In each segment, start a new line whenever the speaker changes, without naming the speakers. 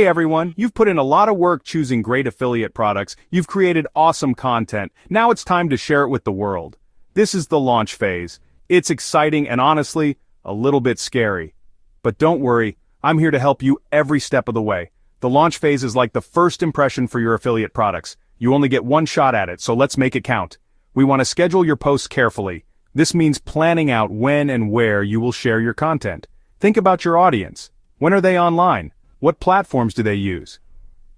Hey everyone, you've put in a lot of work choosing great affiliate products, you've created awesome content, now it's time to share it with the world. This is the launch phase. It's exciting and honestly, a little bit scary. But don't worry, I'm here to help you every step of the way. The launch phase is like the first impression for your affiliate products. You only get one shot at it, so let's make it count. We want to schedule your posts carefully. This means planning out when and where you will share your content. Think about your audience. When are they online? What platforms do they use?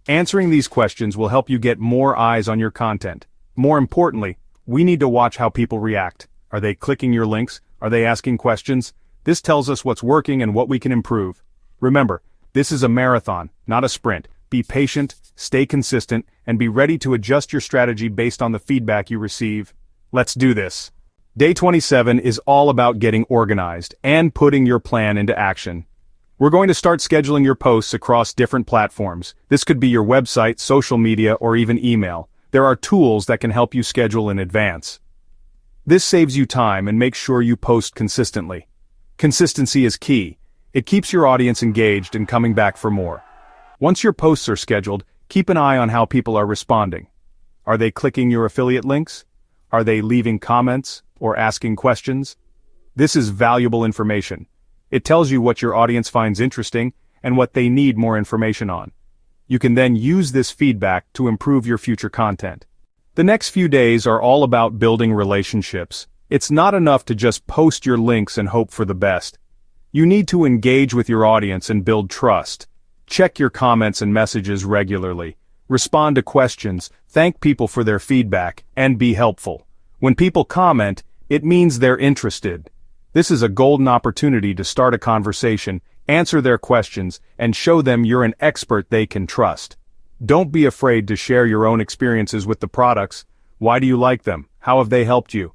Answering these questions will help you get more eyes on your content. More importantly, we need to watch how people react. Are they clicking your links? Are they asking questions? This tells us what's working and what we can improve. Remember, this is a marathon, not a sprint. Be patient, stay consistent, and be ready to adjust your strategy based on the feedback you receive. Let's do this. Day 27 is all about getting organized and putting your plan into action. We're going to start scheduling your posts across different platforms. This could be your website, social media, or even email. There are tools that can help you schedule in advance. This saves you time and makes sure you post consistently. Consistency is key. It keeps your audience engaged and coming back for more. Once your posts are scheduled, keep an eye on how people are responding. Are they clicking your affiliate links? Are they leaving comments or asking questions? This is valuable information. It tells you what your audience finds interesting and what they need more information on. You can then use this feedback to improve your future content. The next few days are all about building relationships. It's not enough to just post your links and hope for the best. You need to engage with your audience and build trust. Check your comments and messages regularly. Respond to questions, thank people for their feedback, and be helpful. When people comment, it means they're interested. This is a golden opportunity to start a conversation, answer their questions, and show them you're an expert they can trust. Don't be afraid to share your own experiences with the products. Why do you like them? How have they helped you?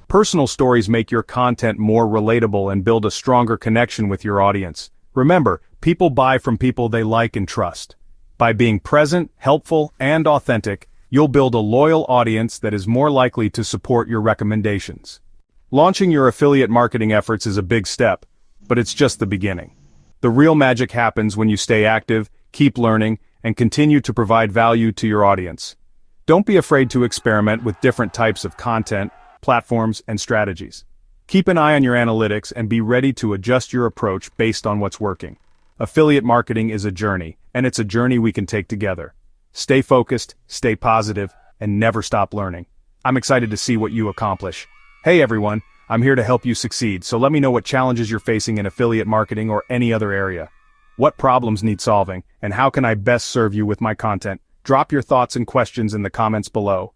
Personal stories make your content more relatable and build a stronger connection with your audience. Remember, people buy from people they like and trust. By being present, helpful, and authentic, you'll build a loyal audience that is more likely to support your recommendations. Launching your affiliate marketing efforts is a big step, but it's just the beginning. The real magic happens when you stay active, keep learning, and continue to provide value to your audience. Don't be afraid to experiment with different types of content, platforms, and strategies. Keep an eye on your analytics and be ready to adjust your approach based on what's working. Affiliate marketing is a journey, and it's a journey we can take together. Stay focused, stay positive, and never stop learning. I'm excited to see what you accomplish. Hey everyone, I'm here to help you succeed, so let me know what challenges you're facing in affiliate marketing or any other area. What problems need solving, and how can I best serve you with my content? Drop your thoughts and questions in the comments below.